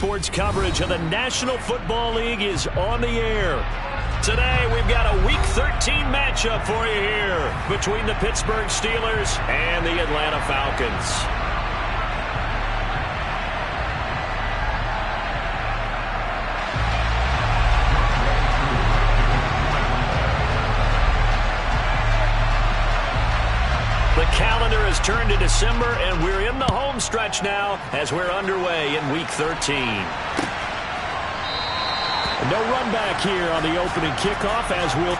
Sports coverage of the National Football League is on the air. Today, we've got a Week 13 matchup for you here between the Pittsburgh Steelers and the Atlanta Falcons. The calendar has turned to December, and we're in the home stretch now as we're underway in Week 13. No run back here on the opening kickoff as we'll...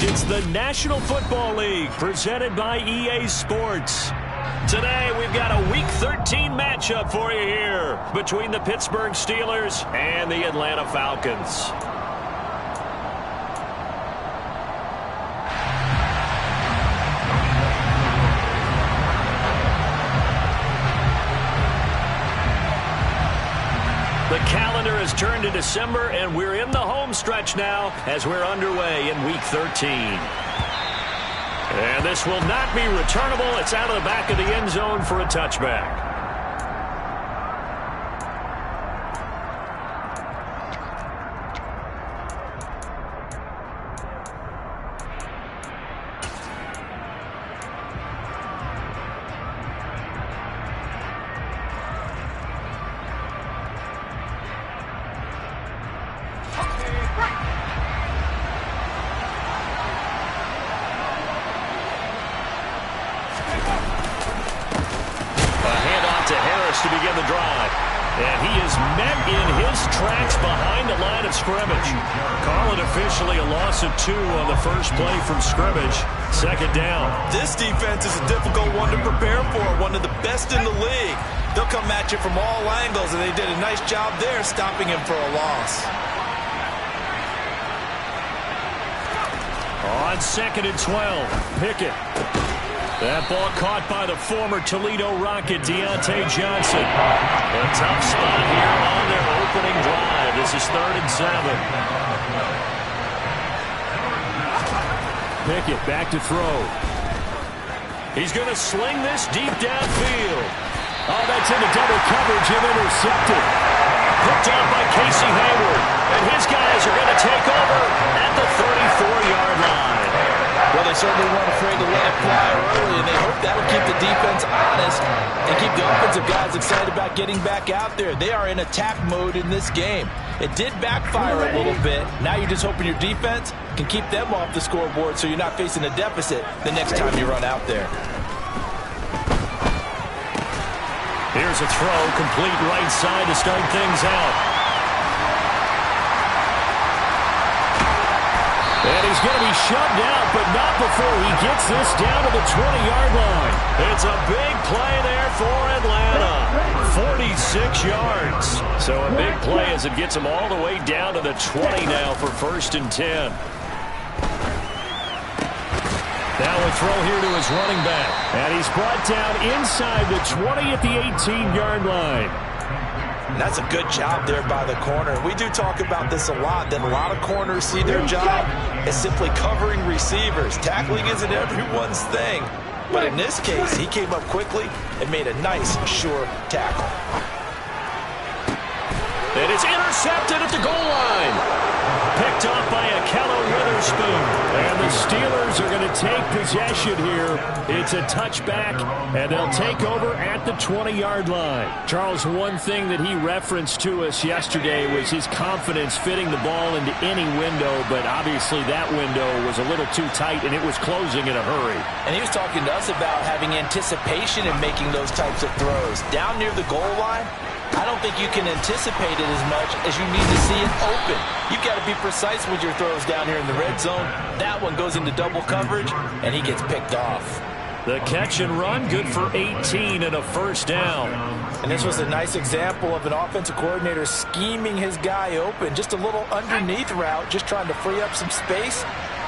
It's the National Football League presented by EA Sports. Today, we've got a Week 13 matchup for you here between the Pittsburgh Steelers and the Atlanta Falcons. The calendar has turned to December, and we're in the home stretch now as we're underway in Week 13. And this will not be returnable. It's out of the back of the end zone for a touchback. To begin the drive. And he is met in his tracks behind the line of scrimmage. Call it officially a loss of 2 on the first play from scrimmage. Second down. This defense is a difficult one to prepare for, one of the best in the league. They'll come at you from all angles, and they did a nice job there stopping him for a loss. On 2nd and 12, Pickett. That ball caught by the former Toledo Rocket, Deontay Johnson. A tough spot here on their opening drive. This is 3rd and 7. Pickett back to throw. He's going to sling this deep downfield. Oh, that's into double coverage and intercepted. Picked out by Casey Hayward. And his guys are going to take over at the 34-yard line. Well, they certainly weren't afraid to let it fly early, and they hope that'll keep the defense honest and keep the offensive guys excited about getting back out there. They are in attack mode in this game. It did backfire a little bit. Now you're just hoping your defense can keep them off the scoreboard so you're not facing a deficit the next time you run out there. Here's a throw, complete right side to start things out. And he's going to be shoved out, but not before he gets this down to the 20-yard line. It's a big play there for Atlanta. 46 yards. So a big play as it gets him all the way down to the 20 now for 1st and 10. Now a throw here to his running back. And he's brought down inside the 20 at the 18-yard line. And that's a good job there by the corner. We do talk about this a lot, that a lot of corners see their job as simply covering receivers. Tackling isn't everyone's thing. But in this case, he came up quickly and made a nice, sure tackle. And it's intercepted at the goal line. Picked off by Akello Witherspoon. And the Steelers are going to take possession here. It's a touchback, and they'll take over at the 20-yard line. Charles, one thing that he referenced to us yesterday was his confidence fitting the ball into any window, but obviously that window was a little too tight, and it was closing in a hurry. And he was talking to us about having anticipation in making those types of throws. Down near the goal line, I don't think you can anticipate it as much as you need to see it open. You've got to be precise with your throws down here in the red zone. That one goes into double coverage, and he gets picked off. The catch and run, good for 18 and a first down. And this was a nice example of an offensive coordinator scheming his guy open. Just a little underneath route, just trying to free up some space,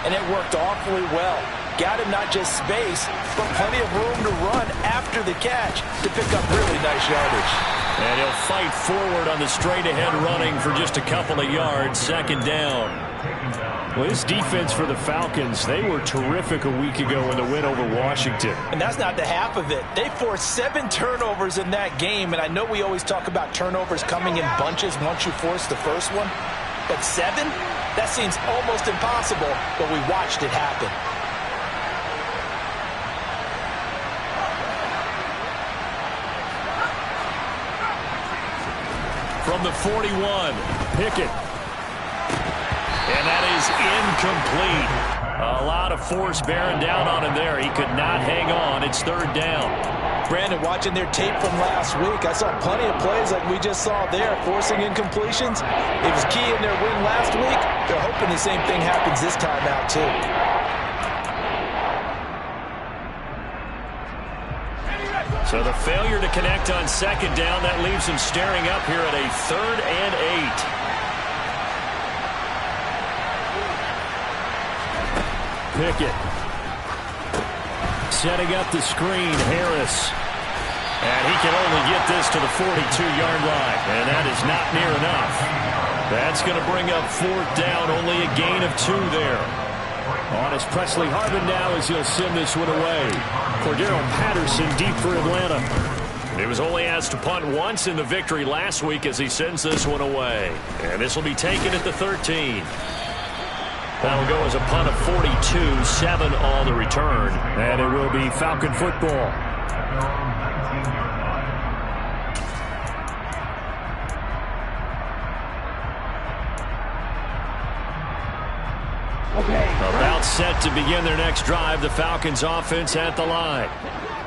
and it worked awfully well. Got him not just space, but plenty of room to run after the catch to pick up really nice yardage. And he'll fight forward on the straight-ahead running for just a couple of yards, second down. Well, this defense for the Falcons, they were terrific a week ago in the win over Washington. And that's not the half of it. They forced 7 turnovers in that game, and I know we always talk about turnovers coming in bunches once you force the first one, but 7? That seems almost impossible, but we watched it happen. From the 41, Pickett. And that is incomplete. A lot of force bearing down on him there. He could not hang on. It's third down. Brandon, watching their tape from last week, I saw plenty of plays like we just saw there, forcing incompletions. It was key in their win last week. They're hoping the same thing happens this time out, too. So the failure to connect on second down, that leaves him staring up here at a 3rd and 8. Pickett. Setting up the screen, Harris. And he can only get this to the 42-yard line. And that is not near enough. That's going to bring up 4th down, only a gain of 2 there. On is Presley Harvin now as he'll send this one away. Cordero Patterson deep for Atlanta. He was only asked to punt once in the victory last week as he sends this one away. And this will be taken at the 13. That'll go as a punt of 42, 7 on the return. And it will be Falcon football. About set to begin their next drive, the Falcons offense at the line.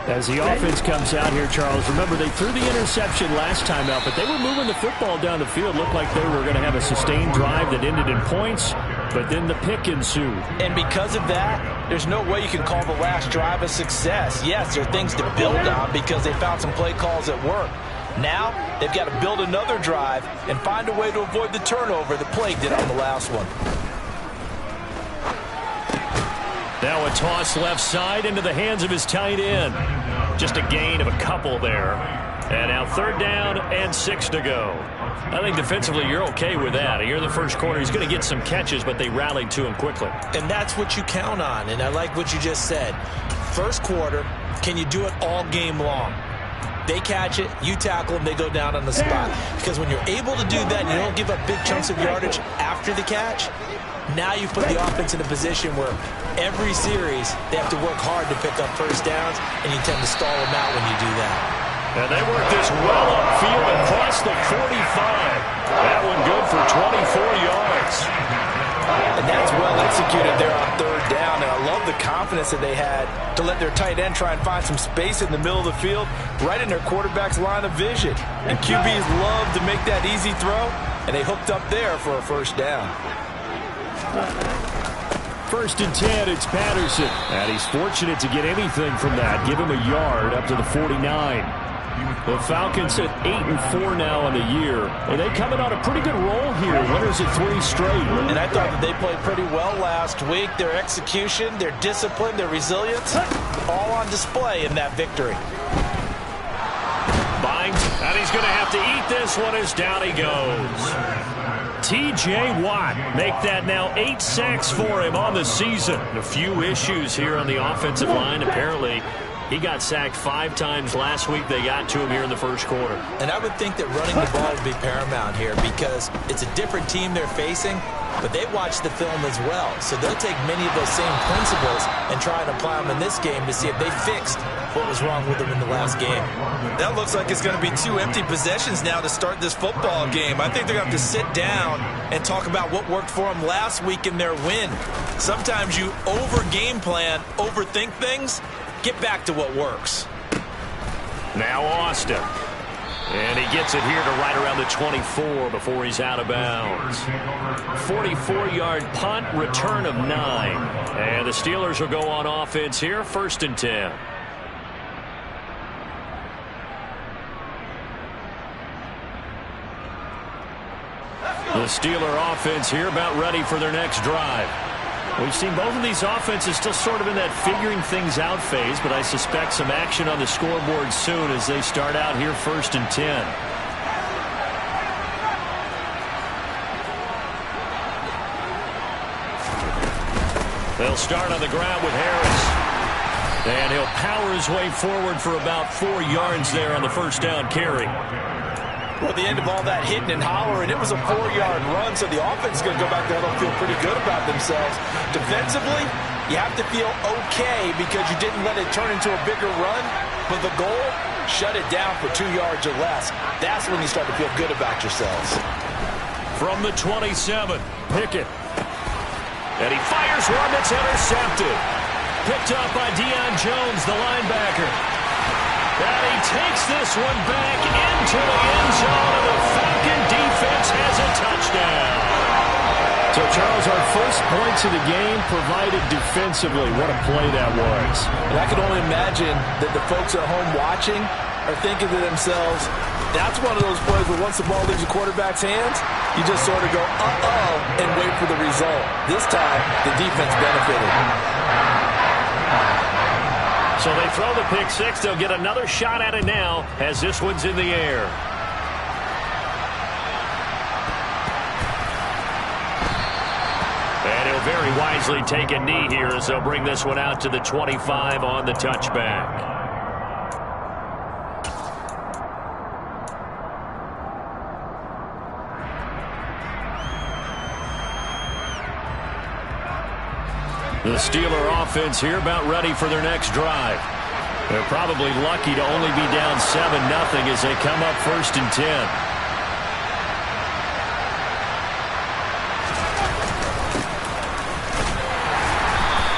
As the offense comes out here, Charles, remember they threw the interception last time out, but they were moving the football down the field. Looked like they were going to have a sustained drive that ended in points, but then the pick ensued. And because of that, there's no way you can call the last drive a success. Yes, there are things to build on because they found some play calls that work. Now, they've got to build another drive and find a way to avoid the turnover that plagued it on the last one. Now a toss left side into the hands of his tight end. Just a gain of a couple there. And now 3rd down and 6 to go. I think defensively you're okay with that. You're the first corner. He's going to get some catches, but they rallied to him quickly. And that's what you count on, and I like what you just said. First quarter, can you do it all game long? They catch it, you tackle them, they go down on the spot. Because when you're able to do that and you don't give up big chunks of yardage after the catch, now you put the offense in a position where every series they have to work hard to pick up first downs, and you tend to stall them out when you do that. And they work this well upfield across the 45. That one good for 24 yards. And that's well executed there on 3rd down, and I love the confidence that they had to let their tight end try and find some space in the middle of the field, right in their quarterback's line of vision. And QBs love to make that easy throw, and they hooked up there for a first down. 1st and 10, it's Patterson. And he's fortunate to get anything from that. Give him a yard up to the 49. The Falcons at 8-4 now in the year. And they coming on a pretty good roll here. Winners at 3 straight. And I thought that they played pretty well last week. Their execution, their discipline, their resilience, all on display in that victory. Binds, and he's going to have to eat this one as down he goes. T.J. Watt make that now 8 sacks for him on the season. A few issues here on the offensive line. Apparently, he got sacked 5 times last week. They got to him here in the first quarter. And I would think that running the ball would be paramount here because it's a different team they're facing. but they watch the film as well. So they'll take many of those same principles and try and apply them in this game to see if they fixed what was wrong with them in the last game. That looks like it's going to be 2 empty possessions now to start this football game. I think they're going to have to sit down and talk about what worked for them last week in their win. Sometimes you over-game plan, overthink things. Get back to what works. Now Austin. And he gets it here to right around the 24 before he's out of bounds. 44-yard punt, return of 9. And the Steelers will go on offense here, 1st and 10. The Steeler offense here about ready for their next drive. We've seen both of these offenses still sort of in that figuring things out phase, but I suspect some action on the scoreboard soon as they start out here 1st and 10. They'll start on the ground with Harris. And he'll power his way forward for about 4 yards there on the first down carry. Well, at the end of all that hitting and hollering, it was a 4-yard run, so the offense is going to go back there and feel pretty good about themselves. Defensively, you have to feel okay because you didn't let it turn into a bigger run, but the goal, shut it down for 2 yards or less. That's when you start to feel good about yourselves. From the 27, Pickett. And he fires one that's intercepted. Picked up by Deion Jones, the linebacker. And he takes this one back into the end zone, and the Falcon defense has a touchdown. So, Charles, our first points of the game provided defensively. What a play that was. And I can only imagine that the folks at home watching are thinking to themselves, that's one of those plays where once the ball leaves the quarterback's hands, you just sort of go, uh-oh, and wait for the result. This time, the defense benefited. So they throw the pick six. They'll get another shot at it now as this one's in the air. And he'll very wisely take a knee here as they'll bring this one out to the 25 on the touchback. The Steeler offense here about ready for their next drive. They're probably lucky to only be down 7-0 as they come up 1st and 10.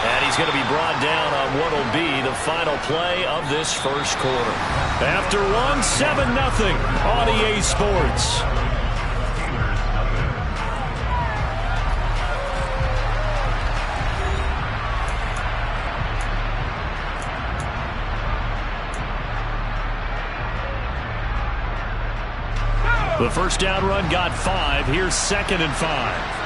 And he's going to be brought down on what will be the final play of this first quarter. After one, 7-0 on EA Sports. The first down run got 5. Here's 2nd and 5.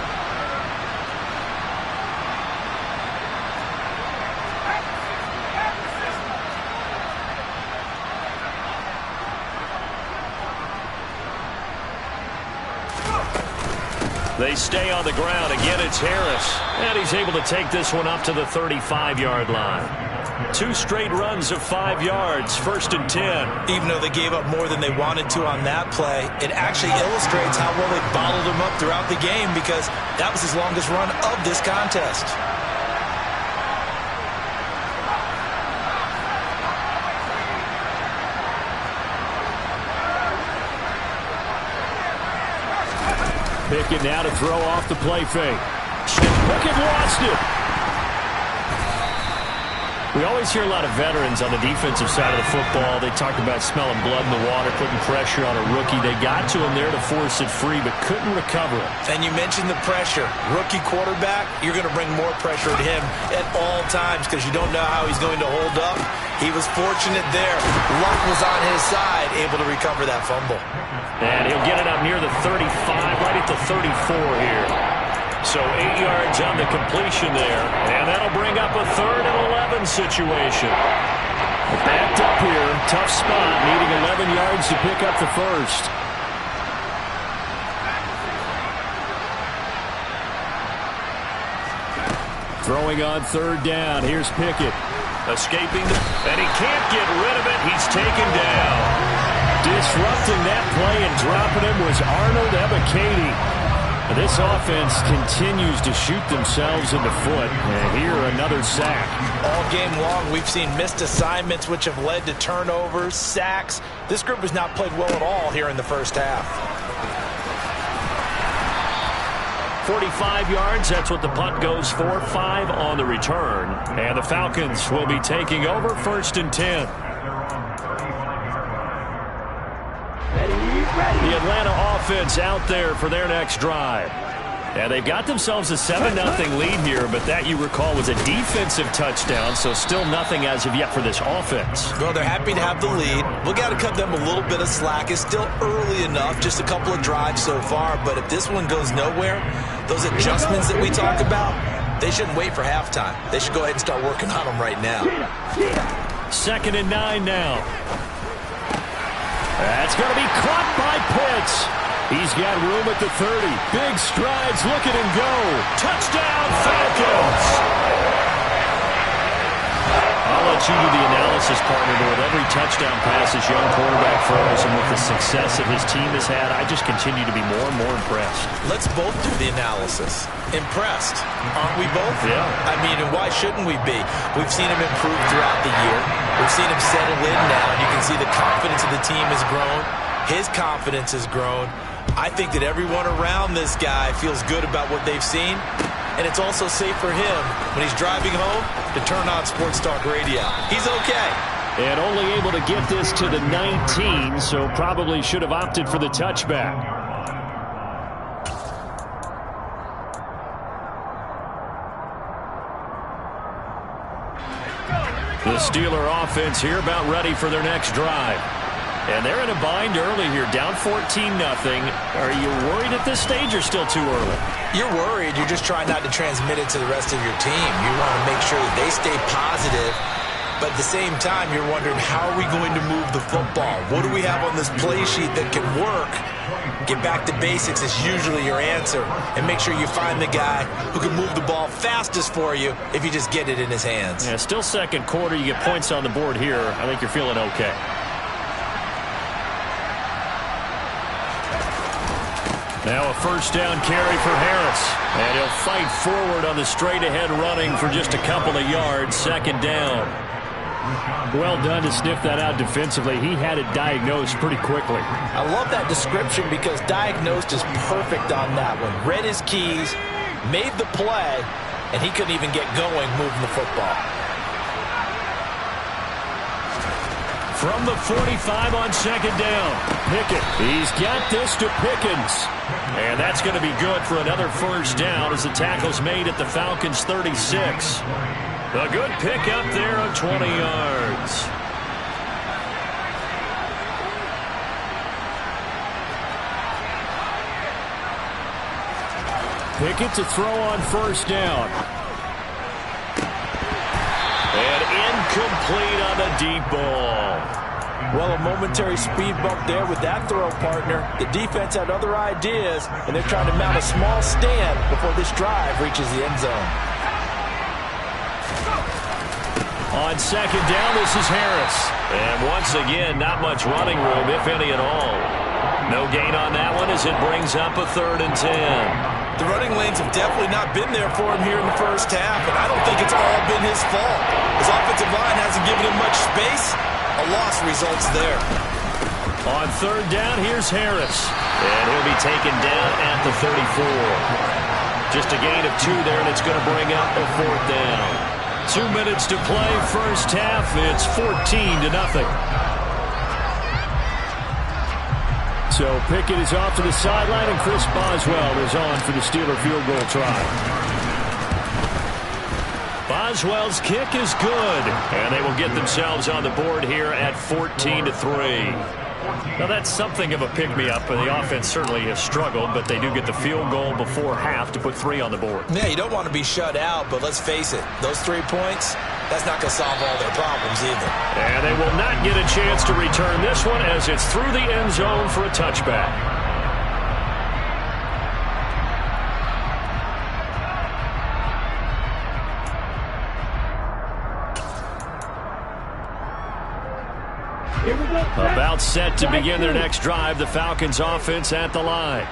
They stay on the ground. Again, it's Harris. And he's able to take this one up to the 35-yard line. 2 straight runs of 5 yards, 1st and 10. Even though they gave up more than they wanted to on that play, it actually illustrates how well they bottled him up throughout the game because that was his longest run of this contest. Pickett now to throw off the play fake. Pickett lost it. We always hear a lot of veterans on the defensive side of the football. They talk about smelling blood in the water, putting pressure on a rookie. They got to him there to force it free, but couldn't recover it. And you mentioned the pressure. Rookie quarterback, you're going to bring more pressure to him at all times because you don't know how he's going to hold up. He was fortunate there. Luck was on his side, able to recover that fumble. And he'll get it up near the 35, right at the 34 here. So 8 yards on the completion there. And that'll bring up a 3rd and 11 situation. Backed up here. Tough spot. Needing 11 yards to pick up the first. Throwing on 3rd down. Here's Pickett. Escaping. And he can't get rid of it. He's taken down. Disrupting that play and dropping him was Arnold Ebiketie. This offense continues to shoot themselves in the foot. And here, another sack. All game long, we've seen missed assignments, which have led to turnovers, sacks. This group has not played well at all here in the first half. 45 yards, that's what the punt goes for. 5 on the return. And the Falcons will be taking over 1st and 10. The Atlanta offense out there for their next drive. And they've got themselves a 7-0 lead here, but that, you recall, was a defensive touchdown, so still nothing as of yet for this offense. Well, they're happy to have the lead. We got to cut them a little bit of slack. It's still early enough, just a couple of drives so far, but if this one goes nowhere, those adjustments that we talked about, they shouldn't wait for halftime. They should go ahead and start working on them right now. 2nd and 9 now. That's going to be caught by Pitts. He's got room at the 30. Big strides. Look at him go. Touchdown, Falcons. I'll let you do the analysis, partner, but with every touchdown pass this young quarterback throws and with the success that his team has had, I just continue to be more and more impressed. Let's both do the analysis. Impressed. Aren't we both? Yeah. I mean, and why shouldn't we be? We've seen him improve throughout the year. We've seen him settle in now, and you can see the confidence of the team has grown. His confidence has grown. I think that everyone around this guy feels good about what they've seen, and it's also safe for him when he's driving home to turn on Sports Talk Radio. He's okay. And only able to get this to the 19, so probably should have opted for the touchback. The Steeler offense here about ready for their next drive. And they're in a bind early here, down 14-0. Are you worried at this stage or still too early? You're worried. You're just trying not to transmit it to the rest of your team. You want to make sure that they stay positive. But at the same time, you're wondering, how are we going to move the football? What do we have on this play sheet that can work? Get back to basics is usually your answer. And make sure you find the guy who can move the ball fastest for you if you just get it in his hands. Yeah, still second quarter. You get points on the board here. I think you're feeling okay. Now a first down carry for Harris. And he'll fight forward on the straight-ahead running for just a couple of yards. 2nd down. Well done to sniff that out defensively. He had it diagnosed pretty quickly. I love that description because diagnosed is perfect on that one. Read his keys, made the play, and he couldn't even get going moving the football. From the 45 on 2nd down, Pickett. He's got this to Pickens. And that's going to be good for another first down as the tackle's made at the Falcons' 36. A good pick up there of 20 yards. Pickett to throw on first down. And incomplete on the deep ball. Well, a momentary speed bump there with that throw, partner. The defense had other ideas, and they're trying to mount a small stand before this drive reaches the end zone. On 2nd down, this is Harris. And once again, not much running room, if any at all. No gain on that one as it brings up a 3rd and 10. The running lanes have definitely not been there for him here in the first half, and I don't think it's all been his fault. His offensive line hasn't given him much space. A loss results there. On 3rd down, here's Harris. And he'll be taken down at the 34. Just a gain of 2 there, and it's going to bring up a 4th down. 2 minutes to play, first half. It's 14-0. So Pickett is off to the sideline, and Chris Boswell is on for the Steeler field goal try. Boswell's kick is good, and they will get themselves on the board here at 14-3. Now that's something of a pick-me-up, and the offense certainly has struggled, but they do get the field goal before half to put 3 on the board. Yeah, you don't want to be shut out, but let's face it, those 3 points, that's not going to solve all their problems either. And they will not get a chance to return this one as it's through the end zone for a touchback. About set to begin their next drive, the Falcons offense at the line.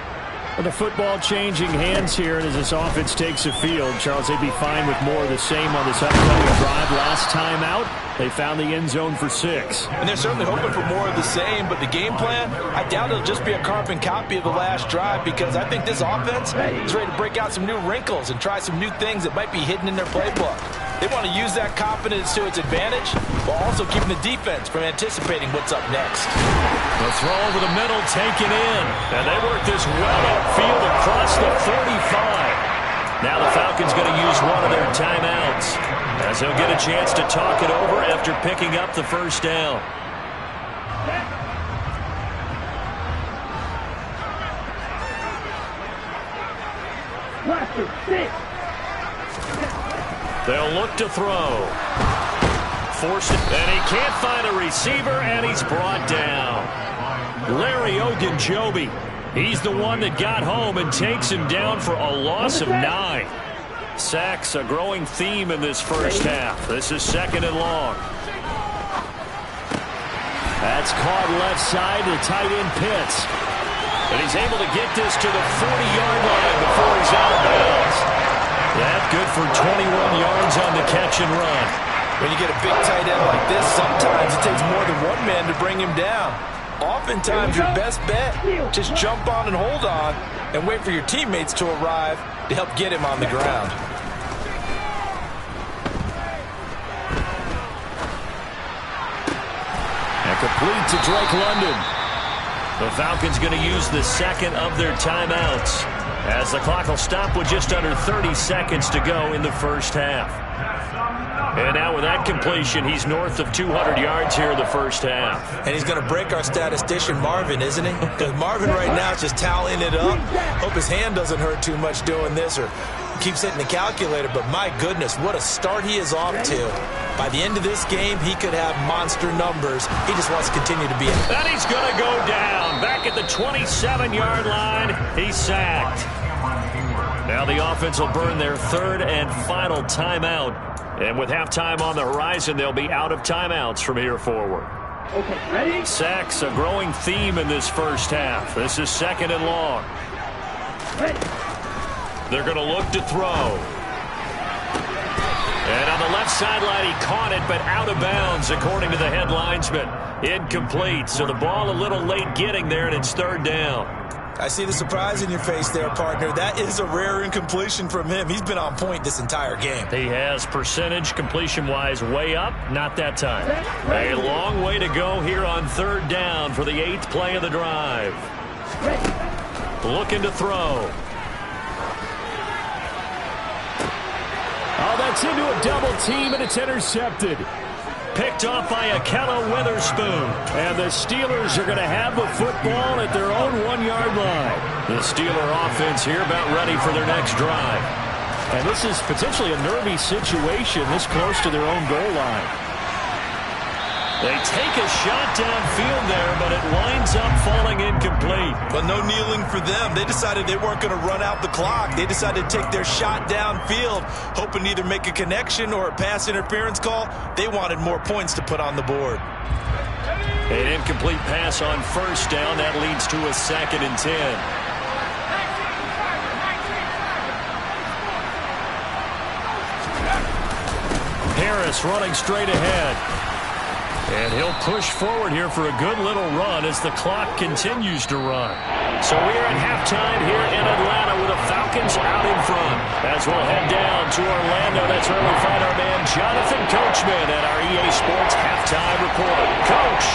The football changing hands here, and as this offense takes the field, Charles, they'd be fine with more of the same on this upcoming drive. Last time out, they found the end zone for 6. And they're certainly hoping for more of the same, but the game plan, I doubt it'll just be a carbon copy of the last drive, because I think this offense is ready to break out some new wrinkles and try some new things that might be hidden in their playbook. They want to use that confidence to its advantage, while also keeping the defense from anticipating what's up next. The throw over the middle taken in, and they work this well upfield across the 35. Now the Falcons going to use one of their timeouts, as they'll get a chance to talk it over after picking up the first down. They'll look to throw. Force it, and he can't find a receiver, and he's brought down. Larry Ogunjobi, he's the one that got home and takes him down for a loss of 9. Sacks a growing theme in this first half. This is 2nd and long. That's caught left side to tight end Pitts. And he's able to get this to the 40-yard line before he's out of bounds. That good for 21 yards on the catch and run. When you get a big tight end like this, sometimes it takes more than one man to bring him down. Oftentimes, your best bet, just jump on and hold on and wait for your teammates to arrive to help get him on the ground. And complete to Drake London. The Falcons going to use the second of their timeouts, as the clock will stop with just under 30 seconds to go in the first half. And now with that completion, he's north of 200 yards here in the first half. And he's going to break our statistician Marvin, isn't he? Because Marvin right now is just tallying it up. Hope his hand doesn't hurt too much doing this, or keeps hitting the calculator. But my goodness, what a start he is off to. By the end of this game, he could have monster numbers. He just wants to continue to be in. And he's going to go down. Back at the 27-yard line, he's sacked. Now the offense will burn their third and final timeout. And with halftime on the horizon, they'll be out of timeouts from here forward. Okay, ready? Sacks a growing theme in this first half. This is 2nd and long. Ready. They're going to look to throw. And on the left sideline, he caught it, but out of bounds, according to the head linesman. Incomplete, so the ball a little late getting there, and it's 3rd down. I see the surprise in your face there, partner. That is a rare incompletion from him. He's been on point this entire game. He has percentage completion-wise way up. Not that time. A long way to go here on 3rd down for the 8th play of the drive. Looking to throw. Oh, that's into a double team, and it's intercepted. Picked off by Akello Witherspoon. And the Steelers are going to have the football at their own 1-yard line. The Steeler offense here about ready for their next drive. And this is potentially a nervy situation this close to their own goal line. They take a shot downfield there, but it winds up falling incomplete. But no kneeling for them. They decided they weren't going to run out the clock. They decided to take their shot downfield, hoping to either make a connection or a pass interference call. They wanted more points to put on the board. An incomplete pass on 1st down. That leads to a 2nd and 10. Harris running straight ahead. And he'll push forward here for a good little run as the clock continues to run. So we are at halftime here in Atlanta with the Falcons out in front. As we'll head down to Orlando, that's where we find our man Jonathan Coachman at our EA Sports Halftime Report. Coach.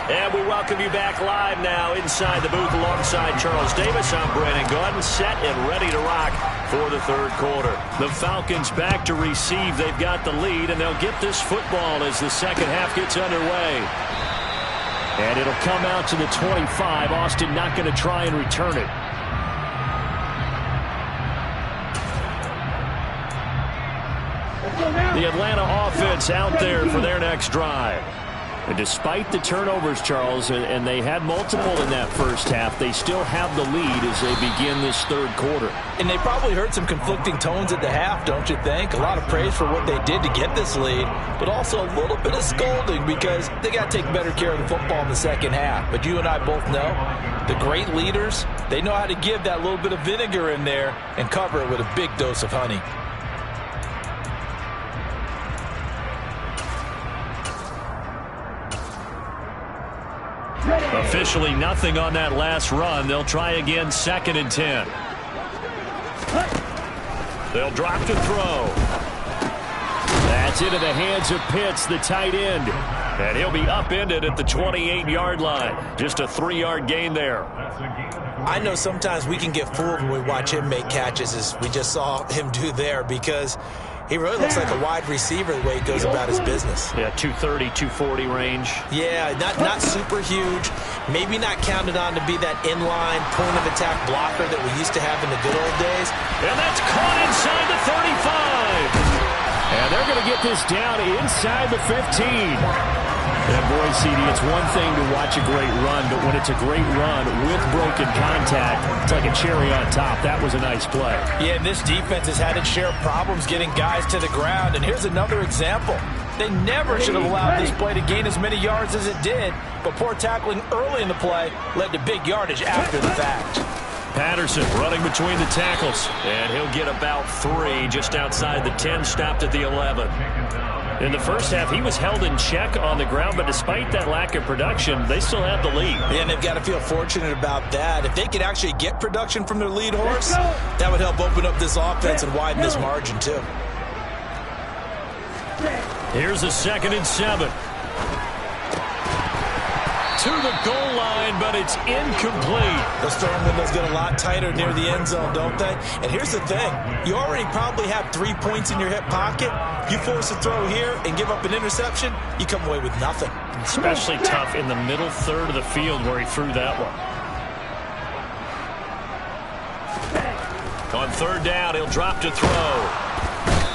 And we welcome you back live now inside the booth alongside Charles Davis. I'm Brandon Gordon, set and ready to rock for the 3rd quarter. The Falcons back to receive. They've got the lead, and they'll get this football as the 2nd half gets underway. And it'll come out to the 25. Austin not going to try and return it. The Atlanta offense out there for their next drive. And despite the turnovers, Charles, and they had multiple in that first half, they still have the lead as they begin this third quarter. And they probably heard some conflicting tones at the half, don't you think? A lot of praise for what they did to get this lead, but also a little bit of scolding because they got to take better care of the football in the second half. But you and I both know the great leaders, they know how to give that little bit of vinegar in there and cover it with a big dose of honey. Officially nothing on that last run. They'll try again, 2nd and 10. They'll drop to throw. That's into the hands of Pitts, the tight end. And he'll be upended at the 28-yard line. Just a 3-yard gain there. I know sometimes we can get fooled when we watch him make catches, as we just saw him do there, because he really looks like a wide receiver the way he goes about his business. Yeah, 230, 240 range. Yeah, not super huge. Maybe not counted on to be that inline point-of-attack blocker that we used to have in the good old days. And that's caught inside the 35. And they're going to get this down inside the 15. And boy, CD, it's one thing to watch a great run, but when it's a great run with broken contact, it's like a cherry on top. That was a nice play. Yeah, and this defense has had its share of problems getting guys to the ground. And here's another example. They never should have allowed this play to gain as many yards as it did, but poor tackling early in the play led to big yardage after the fact. Patterson running between the tackles, and he'll get about 3 just outside the 10, stopped at the 11. In the first half, he was held in check on the ground, but despite that lack of production, they still have the lead. Yeah, and they've got to feel fortunate about that. If they could actually get production from their lead horse, that would help open up this offense and widen this margin too. Here's a 2nd and 7. To the goal line, but it's incomplete. Those throwing windows get a lot tighter near the end zone, don't they? And here's the thing. You already probably have 3 points in your hip pocket. You force a throw here and give up an interception, you come away with nothing. Especially tough in the middle third of the field where he threw that one. On 3rd down, he'll drop to throw.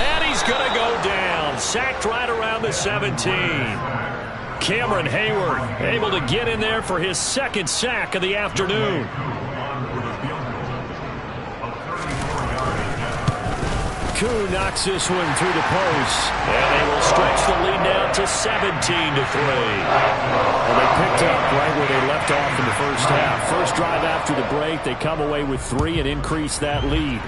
And he's going to go down. Sacked right around the 17. Cameron Hayward able to get in there for his 2nd sack of the afternoon. Koo knocks this one through the post. And they will stretch the lead down to 17-3. Well, they picked up right where they left off in the first half. First drive after the break, they come away with 3 and increase that lead.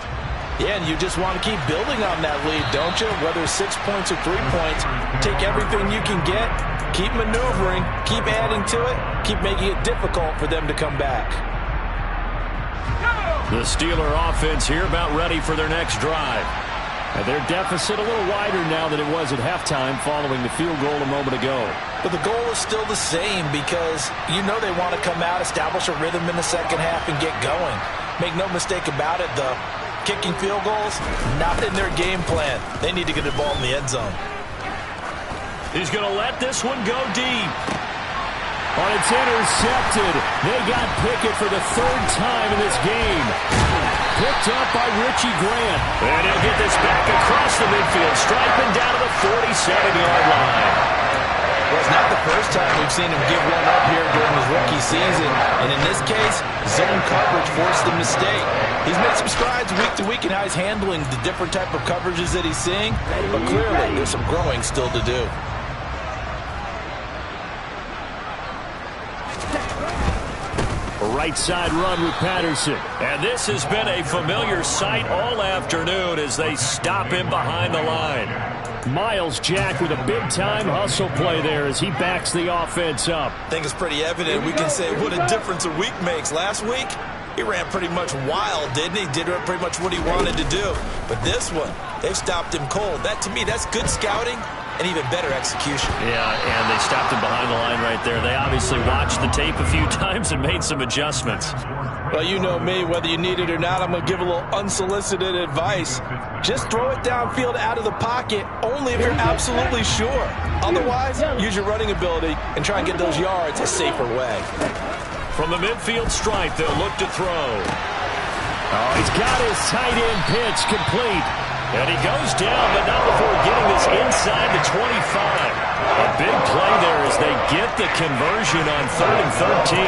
Yeah, and you just want to keep building on that lead, don't you? Whether it's 6 points or 3 points, take everything you can get, keep maneuvering, keep adding to it, keep making it difficult for them to come back. The Steeler offense here about ready for their next drive. And their deficit a little wider now than it was at halftime following the field goal a moment ago. But the goal is still the same because you know they want to come out, establish a rhythm in the second half, and get going. Make no mistake about it, though. Kicking field goals, not in their game plan. They need to get the ball in the end zone. He's going to let this one go deep. Oh, it's intercepted. They got Pickett for the 3rd time in this game. Picked up by Richie Grant. And he'll get this back across the midfield, striping down to the 47-yard line. Well, it's not the first time we've seen him give one up here during his rookie season. And in this case, zone coverage forced the mistake. He's made some strides week to week in how he's handling the different type of coverages that he's seeing. But clearly, there's some growing still to do. A right side run with Patterson. And this has been a familiar sight all afternoon as they stop him behind the line. Miles Jack with a big-time hustle play there as he backs the offense up. I think it's pretty evident. We can say what a difference a week makes. Last week, he ran pretty much wild, didn't he? Did pretty much what he wanted to do. But this one, they've stopped him cold. That, to me, that's good scouting and even better execution. Yeah, and they stopped him behind the line right there. They obviously watched the tape a few times and made some adjustments. Well, you know me, whether you need it or not, I'm going to give a little unsolicited advice. Just throw it downfield out of the pocket, only if you're absolutely sure. Otherwise, use your running ability and try and get those yards a safer way. From the midfield stripe, they'll look to throw. Oh, he's got his tight end pitch complete. And he goes down, but not before getting this inside the 25. A big play there as they get the conversion on 3rd and 13.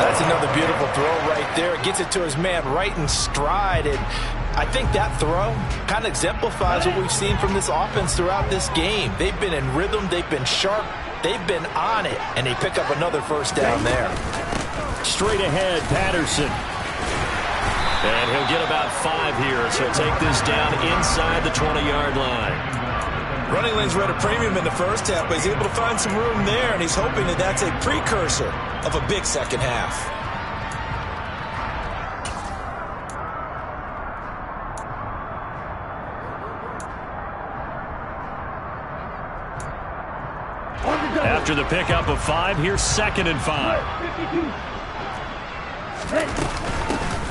That's another beautiful throw right there. Gets it to his man right in stride. And I think that throw kind of exemplifies what we've seen from this offense throughout this game. They've been in rhythm. They've been sharp. They've been on it. And they pick up another first down there. Straight ahead, Patterson. And he'll get about 5 here, so he'll take this down inside the 20-yard line. Running lanes were at a premium in the first half, but he's able to find some room there, and he's hoping that that's a precursor of a big second half. After the pickup of 5, here's 2nd and 5.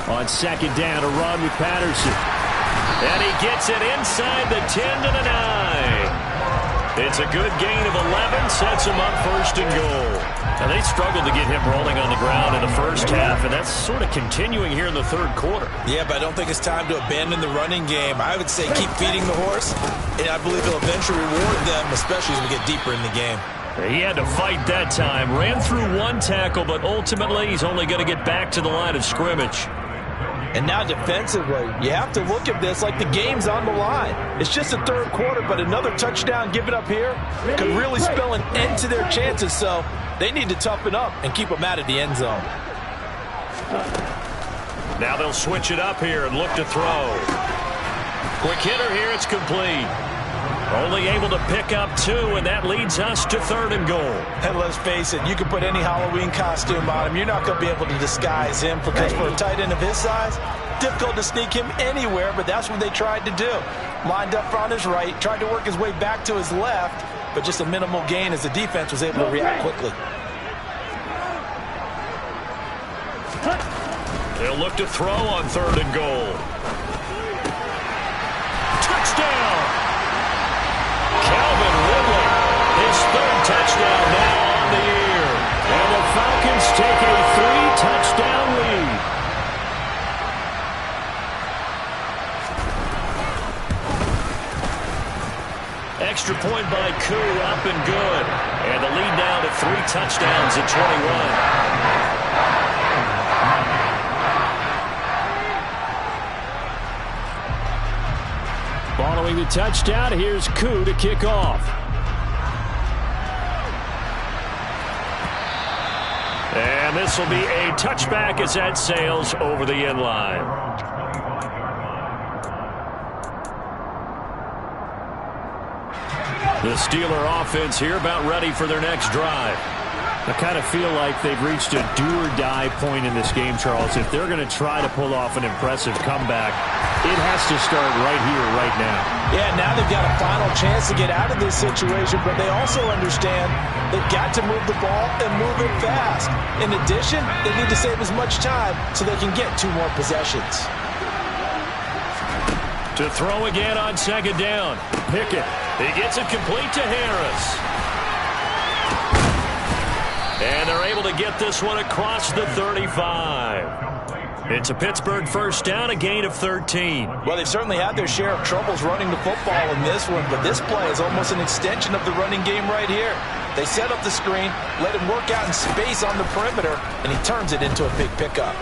On 2nd down, a run with Patterson. And he gets it inside the 10 to the 9. It's a good gain of 11, sets him up 1st and goal. Now, they struggled to get him rolling on the ground in the first half, and that's sort of continuing here in the 3rd quarter. Yeah, but I don't think it's time to abandon the running game. I would say keep feeding the horse, and I believe he'll eventually reward them, especially as we get deeper in the game. He had to fight that time. Ran through 1 tackle, but ultimately he's only going to get back to the line of scrimmage. And now defensively, you have to look at this like the game's on the line. It's just the 3rd quarter, but another touchdown given up here could really spell an end to their chances. So they need to toughen up and keep them out of the end zone. Now they'll switch it up here and look to throw. Quick hitter here, it's complete. Only able to pick up 2, and that leads us to 3rd and goal. And let's face it, you can put any Halloween costume on him. You're not going to be able to disguise him because for a tight end of his size, difficult to sneak him anywhere, but that's what they tried to do. Lined up on his right, tried to work his way back to his left, but just a minimal gain as the defense was able to react quickly. They'll look to throw on 3rd and goal. Touchdown! Calvin Ridley, his 3rd touchdown now on the year. And the Falcons take a 3-touchdown lead. Extra point by Koo, up and good. And the lead now to 3 touchdowns at 21. Following the touchdown, here's Koo to kick off. And this will be a touchback as that sails over the end line. The Steeler offense here about ready for their next drive. I kind of feel like they've reached a do-or-die point in this game, Charles. If they're going to try to pull off an impressive comeback, it has to start right here, right now. Yeah, now they've got a final chance to get out of this situation, but they also understand they've got to move the ball and move it fast. In addition, they need to save as much time so they can get 2 more possessions. To throw again on 2nd down. Pickett. He gets it complete to Harris. And they're able to get this one across the 35. It's a Pittsburgh first down, a gain of 13. Well, they've certainly had their share of troubles running the football in this one, but this play is almost an extension of the running game right here. They set up the screen, let him work out in space on the perimeter, and he turns it into a big pickup.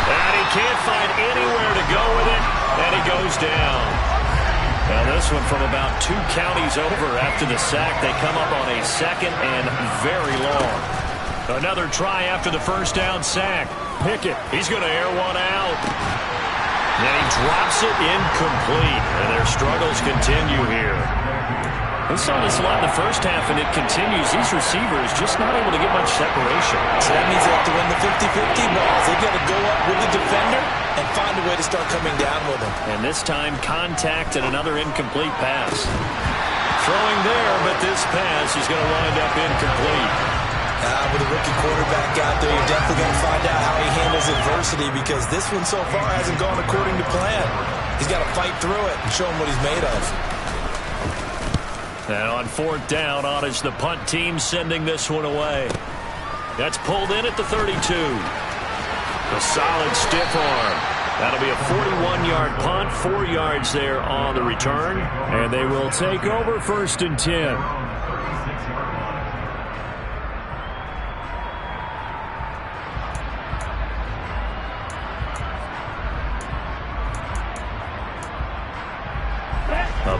And he can't find anywhere to go with it, and he goes down. Now this one from about 2 counties over after the sack. They come up on a 2nd and very long. Another try after the first down sack. Pickett, he's going to air one out. And he drops it incomplete. And their struggles continue here. We saw this a lot in the first half, and it continues. These receivers just not able to get much separation. So that means they have to win the 50-50 balls. They've got to go up with the defender and find a way to start coming down with him. And this time, contact and another incomplete pass. Throwing there, but this pass is going to wind up incomplete. With a rookie quarterback out there, you're definitely going to find out how he handles adversity, because this one so far hasn't gone according to plan. He's got to fight through it and show him what he's made of. And on 4th down, on is the punt team sending this one away. That's pulled in at the 32. A solid stiff arm. That'll be a 41-yard punt, 4 yards there on the return. And they will take over 1st and 10.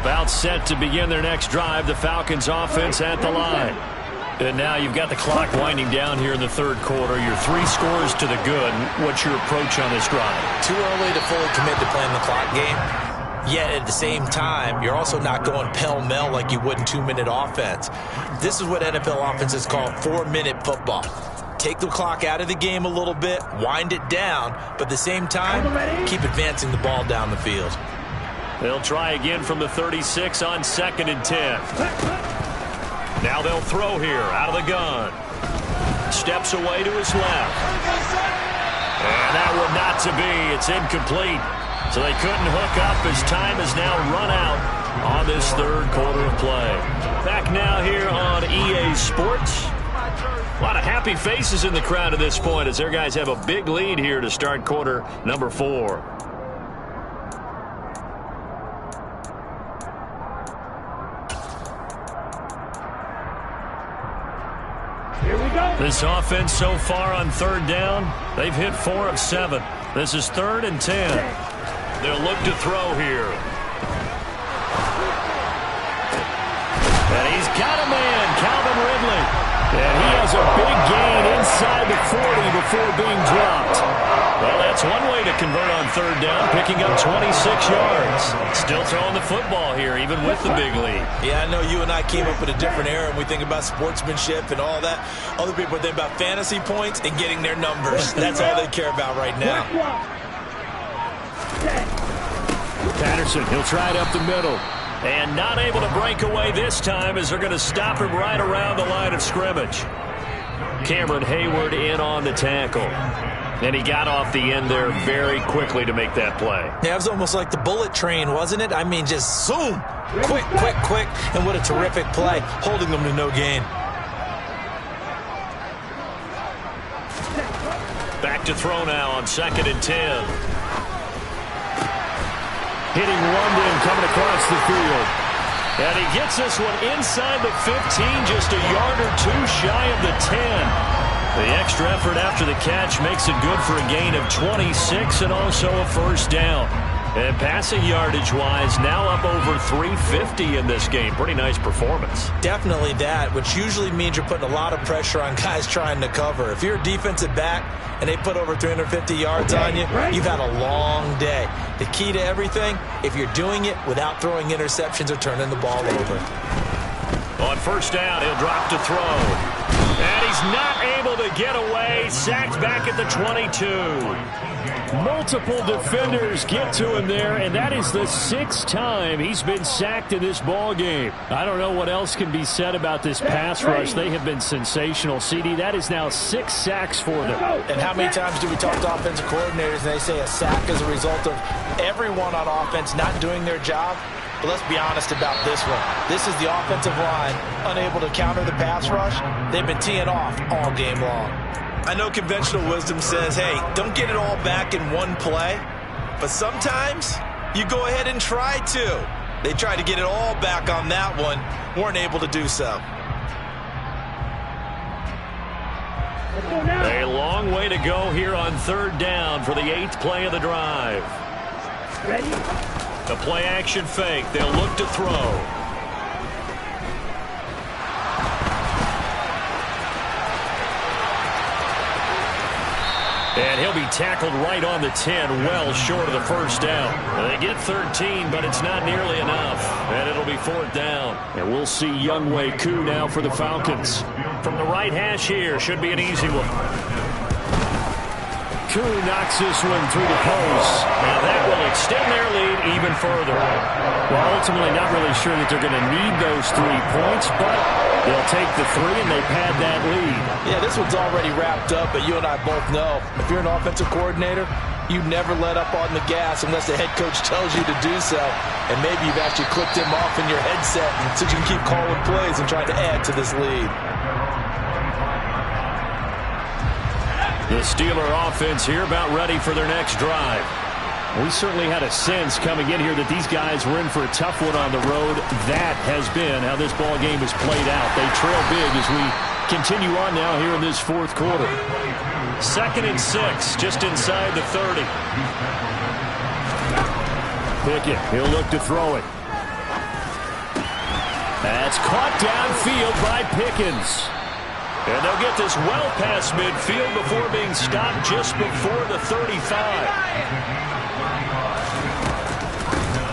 About set to begin their next drive, the Falcons offense at the line. And now you've got the clock winding down here in the 3rd quarter. You're 3 scores to the good. What's your approach on this drive? Too early to fully commit to playing the clock game. Yet at the same time, you're also not going pell-mell like you would in 2-minute offense. This is what NFL offenses call 4-minute football. Take the clock out of the game a little bit, wind it down, but at the same time, keep advancing the ball down the field. They'll try again from the 36 on 2nd and 10. Now they'll throw here out of the gun. Steps away to his left. And that one not to be. It's incomplete. So they couldn't hook up as time has now run out on this 3rd quarter of play. Back now here on EA Sports. A lot of happy faces in the crowd at this point as their guys have a big lead here to start quarter number 4. This offense so far on 3rd down, they've hit 4 of 7. This is 3rd and 10. They'll look to throw here. And he's got a man, Calvin Ridley. And he has a big gain inside the 40 before being dropped. Well, that's one way to convert on 3rd down, picking up 26 yards. Still throwing the football here, even with the big lead. Yeah, I know you and I came up in a different era, and we think about sportsmanship and all that. Other people think about fantasy points and getting their numbers. That's all they care about right now. Patterson, he'll try it up the middle. And not able to break away this time as they're going to stop him right around the line of scrimmage. Cameron Hayward in on the tackle. And he got off the end there very quickly to make that play. Yeah, it was almost like the bullet train, wasn't it? I mean, just zoom. Quick, quick, quick. And what a terrific play, holding them to no gain. Back to throw now on 2nd and 10. Hitting London coming across the field. And he gets this one inside the 15, just a yard or 2 shy of the 10. The extra effort after the catch makes it good for a gain of 26 and also a 1st down. And passing yardage-wise, now up over 350 in this game. Pretty nice performance. Definitely that, which usually means you're putting a lot of pressure on guys trying to cover. If you're a defensive back and they put over 350 yards on you, you've had a long day. The key to everything, if you're doing it without throwing interceptions or turning the ball over. On 1st down, he'll drop to throw. And he's not able to get away. Sacked back at the 22. Multiple defenders get to him there, and that is the 6th time he's been sacked in this ball game. I don't know what else can be said about this pass rush. They have been sensational. CD, that is now 6 sacks for them. And how many times do we talk to offensive coordinators and they say a sack is a result of everyone on offense not doing their job? But let's be honest about this one. This is the offensive line unable to counter the pass rush. They've been teeing off all game long. I know conventional wisdom says, hey, don't get it all back in one play. But sometimes you go ahead and try to. They tried to get it all back on that one. Weren't able to do so. A long way to go here on 3rd down for the 8th play of the drive. Ready? The play action fake. They'll look to throw. And he'll be tackled right on the 10, well short of the 1st down. They get 13, but it's not nearly enough. And it'll be 4th down. And we'll see Younghoe Koo now for the Falcons. From the right hash here, should be an easy one. Koo knocks this one through the post. Now that will extend their lead even further. Well, ultimately not really sure that they're going to need those 3 points, but they'll take the 3 and they pad that lead. Yeah, this one's already wrapped up, but you and I both know if you're an offensive coordinator, you never let up on the gas unless the head coach tells you to do so. And maybe you've actually clicked him off in your headset so you can keep calling plays and trying to add to this lead. The Steeler offense here about ready for their next drive. We certainly had a sense coming in here that these guys were in for a tough one on the road. That has been how this ball game has played out. They trail big as we continue on now here in this fourth quarter. 2nd and 6, just inside the 30. Pickett, he'll look to throw it. That's caught downfield by Pickens. And they'll get this well past midfield before being stopped just before the 35.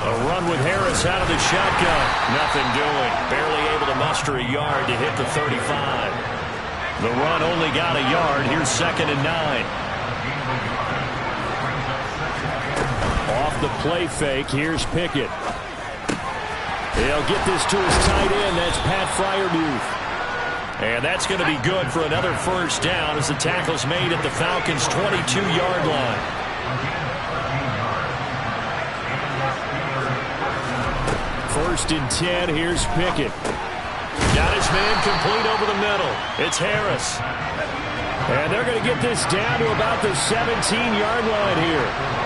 A run with Harris out of the shotgun. Nothing doing. Barely able to muster a yard to hit the 35. The run only got a yard. Here's 2nd and 9. Off the play fake, here's Pickett. He'll get this to his tight end. That's Pat Freiermuth. And that's going to be good for another first down as the tackle's made at the Falcons' 22-yard line. First and 10, here's Pickett. Got his man complete over the middle. It's Harris. And they're going to get this down to about the 17-yard line here.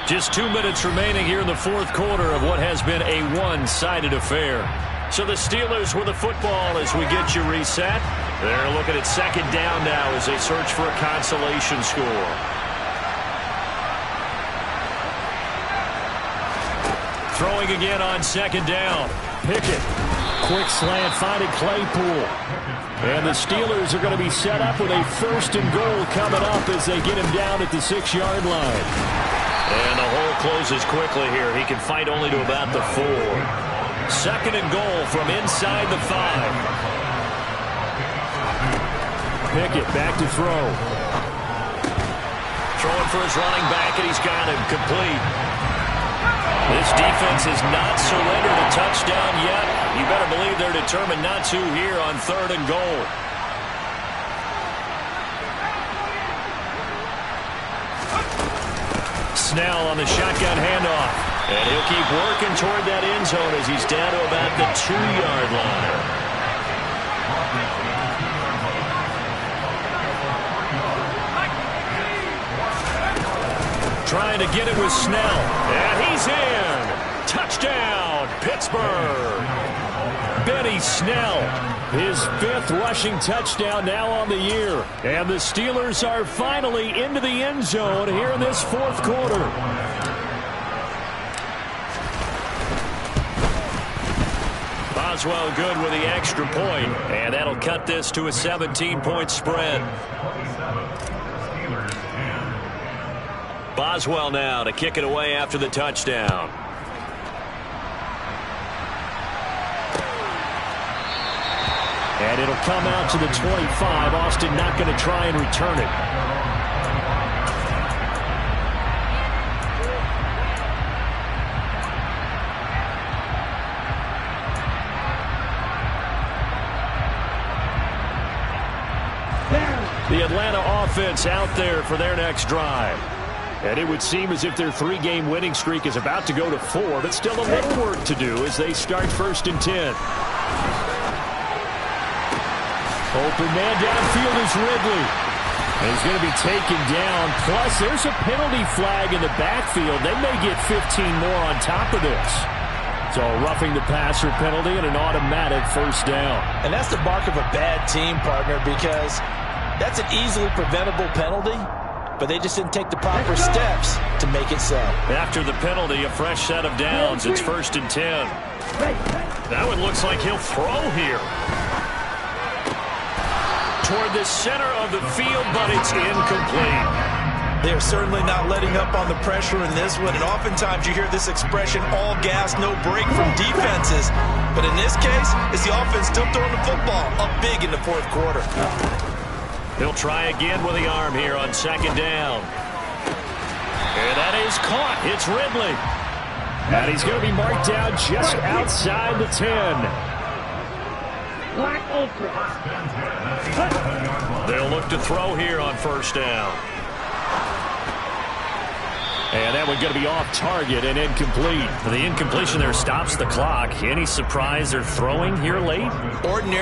Just 2 minutes remaining here in the fourth quarter of what has been a one-sided affair. So the Steelers with the football as we get you reset. They're looking at 2nd down now as they search for a consolation score. Throwing again on 2nd down. Pickett. Quick slant finding Claypool. And the Steelers are going to be set up with a 1st and goal coming up as they get him down at the 6-yard line. And the hole closes quickly here. He can fight only to about the 4. 2nd and goal from inside the 5. Pickett back to throw. Throwing for his running back, and he's got him complete. This defense has not surrendered a touchdown yet. You better believe they're determined not to here on 3rd and goal. Snell on the shotgun handoff. And he'll keep working toward that end zone as he's down to about the 2-yard line. Trying to get it with Snell. And he's in. Touchdown, Pittsburgh. Benny Snell. His 5th rushing touchdown now on the year. And the Steelers are finally into the end zone here in this fourth quarter. Boswell good with the extra point. And that'll cut this to a 17-point spread. Boswell now to kick it away after the touchdown. And it'll come out to the 25. Austin not going to try and return it. The Atlanta offense out there for their next drive. And it would seem as if their 3-game winning streak is about to go to 4, but still a little work to do as they start 1st and 10. Open man downfield is Ridley. And he's going to be taken down. Plus, there's a penalty flag in the backfield. They may get 15 more on top of this. So a roughing the passer penalty and an automatic 1st down. And that's the mark of a bad team, partner, because that's an easily preventable penalty, but they just didn't take the proper steps to make it so. After the penalty, a fresh set of downs. It's 1st and 10. That one looks like he'll throw here. Toward the center of the field, but it's incomplete. They're certainly not letting up on the pressure in this one, and oftentimes you hear this expression, all gas, no break from defenses. But in this case, it's the offense still throwing the football up big in the fourth quarter. He'll try again with the arm here on 2nd down. And that is caught. It's Ridley. And he's going to be marked down just outside the 10. Black Ultra. They'll look to throw here on 1st down. that one going to be off target and incomplete. The incompletion there stops the clock. Any surprise they're throwing here late? Ordinarily,